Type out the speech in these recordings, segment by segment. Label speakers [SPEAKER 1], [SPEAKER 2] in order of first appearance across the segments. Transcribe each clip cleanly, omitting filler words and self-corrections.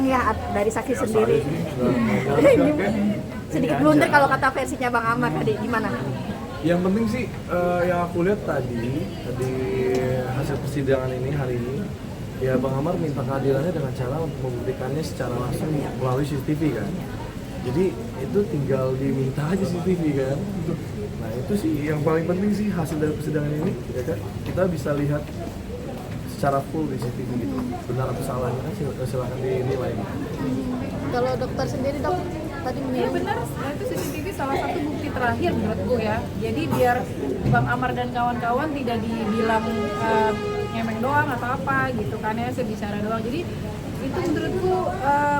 [SPEAKER 1] Ya dari saksi sendiri. Sedikit blunder kalau kata versinya Bang Amar tadi, gimana?
[SPEAKER 2] Yang penting sih yang aku lihat tadi hasil persidangan ini hari ini, ya Bang Amar minta keadilannya dengan cara memberikannya secara langsung melalui CCTV kan. Jadi itu tinggal diminta aja CCTV kan. Nah itu sih yang paling penting sih, hasil dari persidangan ini ya kan, kita bisa lihat secara full di CCTV gitu. Benar atau salahnya kan silakan dinilai.
[SPEAKER 1] Kalau dokter sendiri dok, tadi
[SPEAKER 3] Iya benar, itu CCTV salah satu bukti terakhir menurutku ya. Jadi biar Bang Amar dan kawan-kawan tidak dibilang ngemeng doang atau apa gitu kan ya, sebicara doang. Jadi itu menurutku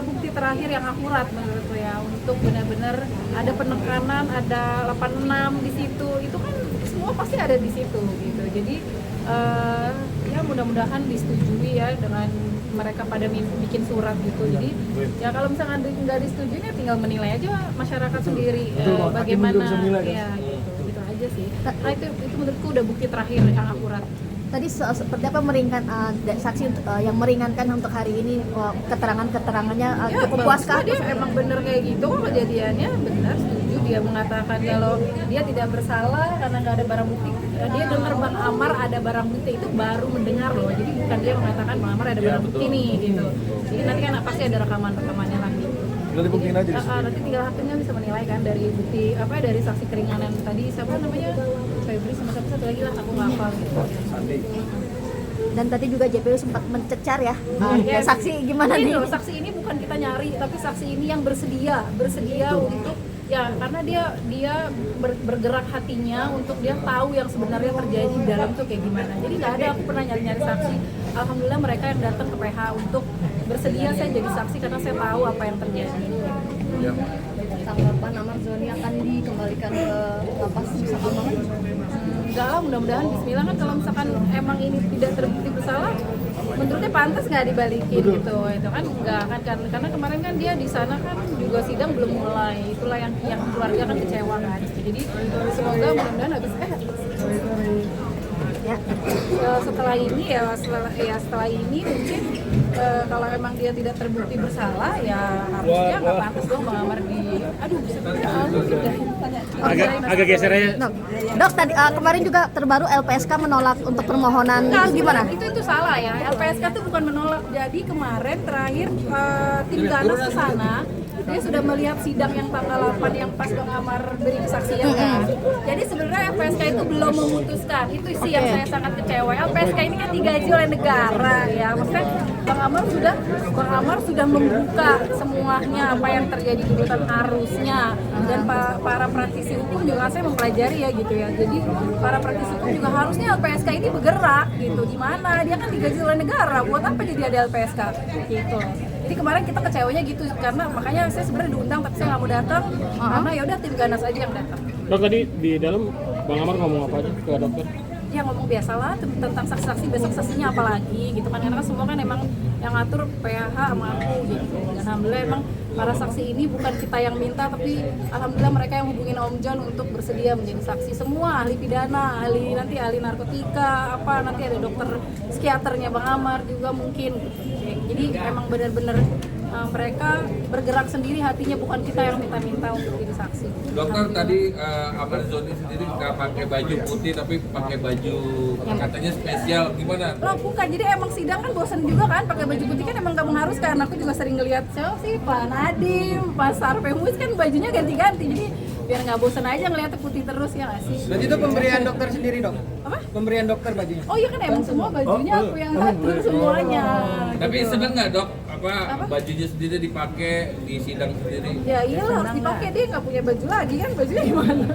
[SPEAKER 3] bukti terakhir yang akurat menurutku ya, untuk benar-benar ada penekanan, ada 86 di situ. Itu kan semua pasti ada di situ gitu. Jadi ya mudah-mudahan disetujui ya dengan mereka pada bikin surat gitu. Jadi ya kalau misalkan nggak disetujui ya tinggal menilai aja masyarakat sendiri bagaimana ya gitu aja sih. Nah itu menurutku udah bukti terakhir yang akurat.
[SPEAKER 1] tadi seperti apa saksi yang meringankan untuk hari ini, keterangannya
[SPEAKER 3] Ya,
[SPEAKER 1] cukup puas kah?
[SPEAKER 3] dia emang bener kayak gitu kejadiannya, benar, setuju. Dia mengatakan kalau dia tidak bersalah karena nggak ada barang bukti. Dia dengar Bang Amar ada barang bukti, itu baru mendengar loh. Jadi bukan dia mengatakan Bang Amar ada barang bukti nih gitu. Jadi nanti kan pasti ada rekaman-rekamannya lagi.
[SPEAKER 2] Tinggal dibuktiin aja.
[SPEAKER 3] Nanti tinggal hakimnya bisa menilai kan dari bukti dari saksi keringanan tadi, siapa namanya, Febri sama satu lagi lah, aku nggak hafal gitu.
[SPEAKER 2] Sandi.
[SPEAKER 1] Dan tadi juga JPU sempat mencecar ya, saksi gimana
[SPEAKER 3] ini
[SPEAKER 1] nih?
[SPEAKER 3] loh, saksi ini bukan kita nyari, tapi saksi ini yang bersedia untuk ya, karena dia bergerak hatinya untuk dia tahu yang sebenarnya terjadi di dalam tuh kayak gimana. Jadi nggak ada aku pernah nyari saksi. Alhamdulillah mereka yang datang ke PH untuk bersedia saya jadi saksi karena saya tahu apa yang terjadi.
[SPEAKER 2] Ya.
[SPEAKER 1] Tanggapan Amar Zoni akan dikembalikan ke lapas bersama Bang?
[SPEAKER 3] Enggak lah, mudah-mudahan bismillah kan, kalau misalkan emang ini tidak terbukti bersalah, menurutnya pantas nggak dibalikin gitu. Itu kan enggak kan, karena kemarin kan dia di sana kan juga sidang belum mulai. Itulah yang keluarga kan kecewa kan. Jadi semoga mudah-mudahan habis
[SPEAKER 1] Ya.
[SPEAKER 3] setelah ini setelah ini mungkin kalau emang dia tidak terbukti bersalah ya harusnya nggak pantas dong Bang Amar
[SPEAKER 4] agak geser aja.
[SPEAKER 1] Dok, tadi kemarin juga terbaru LPSK menolak untuk permohonan, itu gimana?
[SPEAKER 3] Itu salah ya. LPSK itu bukan menolak. Jadi kemarin terakhir tim Ganas ke sana, dia sudah melihat sidang yang tanggal 8 yang pas Bang Amar beri kesaksian kan. Jadi sebenarnya LPSK itu belum memutuskan. Itu sih yang saya sangat kecewa. LPSK ini kan digaji oleh negara ya. Maksudnya Bang Amar sudah membuka semuanya apa yang terjadi di hutan harusnya, dan para praktisi hukum juga saya mempelajari ya gitu ya. Jadi para praktisi hukum juga harusnya LPSK ini bergerak gitu. Gimana? Dia kan digaji oleh negara. Buat apa jadi ada LPSK gitu. Jadi kemarin kita kecewanya gitu, karena makanya saya sebenarnya diundang tapi saya nggak mau datang karena ya udah tim Ganas aja yang datang.
[SPEAKER 4] Dok, tadi di dalam Bang Amar ngomong apa aja ke dokter?
[SPEAKER 3] Dia ngomong biasalah tentang saksi-saksi, besok saksinya apa lagi gitu kan, karena semua kan emang yang ngatur PH sama aku gitu. Dan alhamdulillah emang para saksi ini bukan kita yang minta, tapi alhamdulillah mereka yang hubungin Om John untuk bersedia menjadi saksi. Semua ahli pidana, ahli narkotika, nanti ada dokter psikiaternya Bang Amar juga mungkin. Jadi emang benar-benar mereka bergerak sendiri hatinya, bukan kita yang minta-minta untuk jadi saksi.
[SPEAKER 5] Dokter tadi Amar Zoni sendiri nggak pakai baju putih tapi pakai baju katanya spesial, gimana?
[SPEAKER 3] Loh bukan, jadi emang sidang kan bosan juga kan pakai baju putih, kan emang nggak mengharuskan. Aku juga sering ngeliat siapa sih, Pak Nadiem, Pak Sarpemus kan bajunya ganti-ganti, jadi biar nggak bosan aja ngeliatnya putih terus ya nggak sih?
[SPEAKER 6] Berarti itu pemberian dokter sendiri dok?
[SPEAKER 3] Apa?
[SPEAKER 6] Pemberian dokter bajunya?
[SPEAKER 3] Oh iya kan emang semua bajunya aku yang ngatur semuanya.
[SPEAKER 5] Tapi
[SPEAKER 3] gitu.
[SPEAKER 5] seneng nggak dok bajunya sendiri dipakai di sidang sendiri?
[SPEAKER 3] Ya iyalah harus dipakai, dia nggak punya baju lagi kan, bajunya gimana?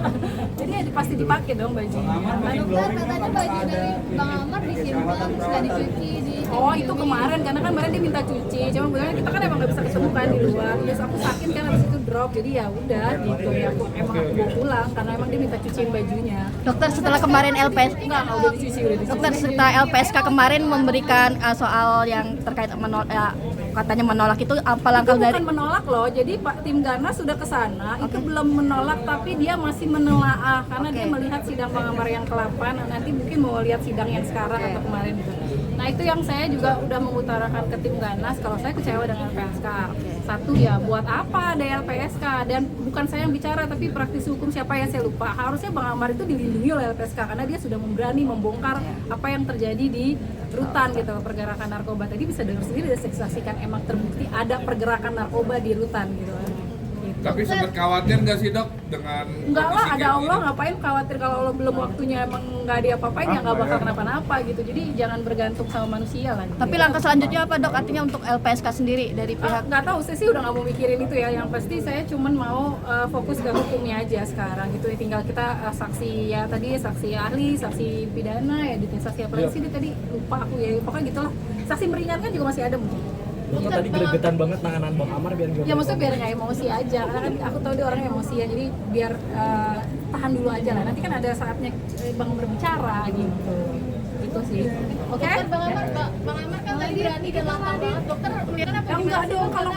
[SPEAKER 3] Jadi ya pasti dipakai dong bajunya.
[SPEAKER 7] Dokter katanya baju dari Bang Amar disimpan terus nggak dicuci di.
[SPEAKER 3] Oh itu kemarin, karena kan kemarin dia minta cuci, cuma kebetulan kita kan emang nggak bisa ketemu kan di luar. Terus aku sakit kan habis itu drop, jadi ya udah gitu ya. Aku bawa pulang karena emang dia minta cuciin bajunya.
[SPEAKER 1] Dokter, setelah kemarin LPSK,
[SPEAKER 3] Enggak udah dicuci.
[SPEAKER 1] dokter setelah LPSK kemarin memberikan soal yang terkait katanya menolak itu, apa langkah
[SPEAKER 3] Itu
[SPEAKER 1] dari?
[SPEAKER 3] bukan menolak loh, jadi Pak tim Ganas sudah ke sana, itu belum menolak tapi dia masih menelaah karena dia melihat sidang Bang Amar yang ke-8, nanti mungkin mau lihat sidang yang sekarang atau kemarin gitu. Nah itu yang saya juga udah mengutarakan ke tim Ganas kalau saya kecewa dengan LPSK. Satu ya buat apa ada LPSK, dan bukan saya yang bicara tapi praktisi hukum siapa ya saya lupa. Harusnya Bang Amar itu dilindungi oleh LPSK karena dia sudah berani membongkar apa yang terjadi di rutan gitu, pergerakan narkoba. Tadi bisa dengar sendiri dan saksikan emang terbukti ada pergerakan narkoba di rutan gitu.
[SPEAKER 5] Tapi sempat khawatir nggak sih dok dengan
[SPEAKER 3] Enggak lah,
[SPEAKER 5] kondisi
[SPEAKER 3] ada
[SPEAKER 5] kayak
[SPEAKER 3] Allah
[SPEAKER 5] gini?
[SPEAKER 3] ngapain khawatir kalau Allah belum waktunya emang nggak diapa-apain ya nggak bakal kenapa-napa gitu. Jadi jangan bergantung sama manusia lah.
[SPEAKER 1] Tapi langkah selanjutnya apa dok? Artinya untuk LPSK sendiri dari pihak
[SPEAKER 3] Nggak tahu, saya sih udah nggak mau mikirin itu ya. Yang pasti saya cuman mau fokus ke hukumnya aja sekarang gitu. Tinggal kita saksi ya tadi, saksi ahli, saksi pidana ya, saksi apa lagi sih dia tadi lupa aku ya. Pokoknya gitulah. Saksi meringankan juga masih ada mungkin.
[SPEAKER 6] Dokter tadi gregetan banget nanganan Bang Amar biar gimana?
[SPEAKER 3] Ya maksudnya biar nggak emosi aja, karena kan aku tahu dia orangnya emosi ya, jadi biar tahan dulu aja lah. Nanti kan ada saatnya Bang berbicara gitu. Itu sih. Oke?
[SPEAKER 7] Bang Amar kan tadi berani dan lantang banget. Dokter melihat apa?
[SPEAKER 3] Ya enggak dong, kalau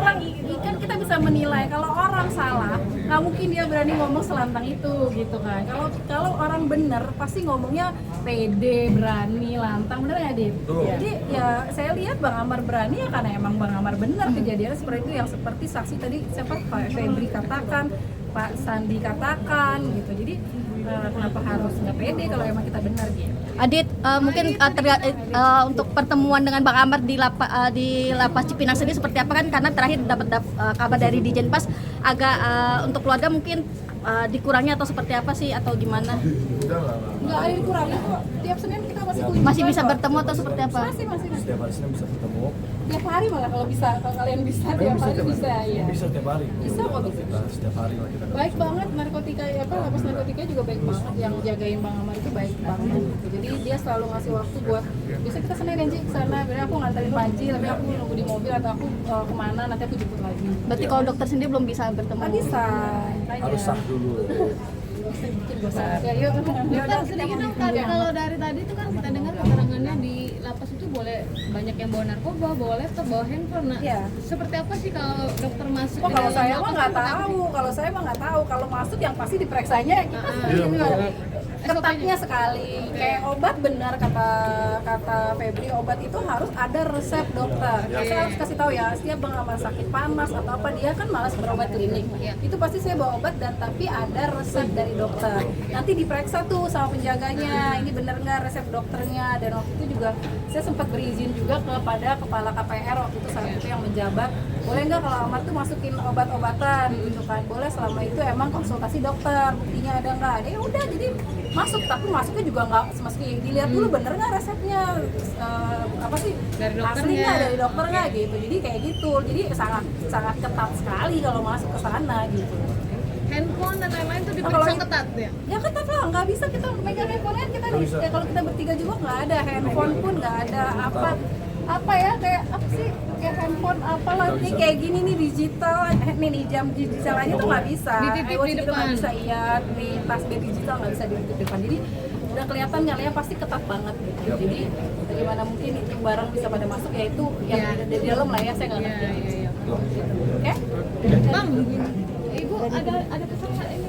[SPEAKER 3] orang kan kita bisa menilai kalau orang salah, nggak mungkin dia berani ngomong selantang itu gitu kan. Kalau orang bener pasti ngomongnya pede, berani, lantang, bener ya Dit? Jadi ya saya lihat Bang Amar berani ya karena emang Bang Amar bener kejadiannya seperti itu, yang seperti saksi tadi siapa Pak Febri katakan, Pak Sandi katakan gitu. Jadi kenapa harus nggak pede kalau emang kita benar gitu.
[SPEAKER 1] Adit, mungkin untuk pertemuan dengan Bang Amar di lapas Cipinang sendiri seperti apa kan? Karena terakhir dapat kabar dari Dijenpas agak untuk keluarga mungkin dikurangi atau seperti apa sih atau gimana?
[SPEAKER 2] Udah lah.
[SPEAKER 3] Nggak ada yang dikurangi kok. Tiap Senin kita masih kunjungan
[SPEAKER 1] Masih bisa
[SPEAKER 3] kok.
[SPEAKER 1] bertemu atau seperti apa?
[SPEAKER 3] Masih.
[SPEAKER 2] Setiap hari Senin bisa ketemu.
[SPEAKER 3] Tiap hari malah kalau bisa, kalau kalian bisa tiap hari bisa ya.
[SPEAKER 2] Bisa setiap hari.
[SPEAKER 3] Bisa kok, bisa.
[SPEAKER 2] Kita setiap hari lah kita.
[SPEAKER 3] Baik banget narkotika lapas narkotika juga baik banget, yang jagain Bang Amar itu baik banget gitu. Jadi dia selalu ngasih waktu buat bisa kita Senin aja ke sana, biasanya aku nganterin Panji tapi aku nunggu di mobil atau aku kemana nanti aku jemput lagi.
[SPEAKER 1] Berarti kalau dokter sendiri belum bisa bertemu?
[SPEAKER 3] Nggak bisa.
[SPEAKER 2] Harus sah dulu.
[SPEAKER 3] Ya yuk. Ya udah
[SPEAKER 7] Sedikit dong, kalau dari tadi itu kan kita dengar keterangannya di lapas itu boleh banyak yang bawa narkoba, bawa laptop, bawa handphone. Nah,
[SPEAKER 3] Iya.
[SPEAKER 7] seperti apa sih kalau dokter masuk?
[SPEAKER 3] Oh,
[SPEAKER 7] ke
[SPEAKER 3] kalau
[SPEAKER 7] dalam
[SPEAKER 3] saya
[SPEAKER 7] lapas
[SPEAKER 3] mah nggak
[SPEAKER 7] itu apa
[SPEAKER 3] tahu,
[SPEAKER 7] sih?
[SPEAKER 3] kalau saya mah nggak tahu. Kalau masuk yang pasti diperiksanya kita ketatnya sekali. Kayak obat benar kata Febri, obat itu harus ada resep dokter. Saya harus kasih tahu ya, setiap Bang Amar sakit panas atau apa dia kan malas berobat klinik. Itu pasti saya bawa obat dan tapi ada resep dari dokter. Nanti diperiksa tuh sama penjaganya, ini bener nggak resep dokternya. Dan waktu itu juga saya sempat berizin juga kepada kepala KPR waktu itu saat itu yang menjabat, boleh nggak kalau Amar tuh masukin obat-obatan gitu kan? Boleh selama itu emang konsultasi dokter, buktinya ada nggak ada, ya udah jadi masuk. Tapi masuknya juga nggak meski dilihat dulu bener nggak resepnya apa sih
[SPEAKER 7] Dari dokternya.
[SPEAKER 3] asli nggak dari dokter nggak gitu. Jadi kayak gitu, jadi sangat sangat ketat sekali kalau masuk ke sana gitu.
[SPEAKER 7] Handphone dan lain-lain itu
[SPEAKER 3] Nah, kalau
[SPEAKER 7] diperiksa ketat ya?
[SPEAKER 3] Ya ketat lah, nggak bisa kita megang handphone kan kita
[SPEAKER 2] Nggak bisa.
[SPEAKER 3] ya, kalau kita bertiga juga nggak ada handphone pun nggak ada apa ya kayak apa sih kayak handphone apalah ini kayak gini nih digital nih jam digital aja tuh nggak bisa.
[SPEAKER 7] Dititip
[SPEAKER 3] iWatch
[SPEAKER 7] di
[SPEAKER 3] itu nggak
[SPEAKER 7] depan.
[SPEAKER 3] bisa, iya di tas bed digital nggak bisa dititip di depan, jadi udah kelihatan nyalanya pasti ketat banget gitu. Jadi bagaimana mungkin itu barang bisa pada masuk ya itu yang
[SPEAKER 7] Iya.
[SPEAKER 3] di dalam lah ya, saya nggak ngerti.
[SPEAKER 7] Iya.
[SPEAKER 3] Oke?
[SPEAKER 7] Bang, Ibu ada pesan nggak ini?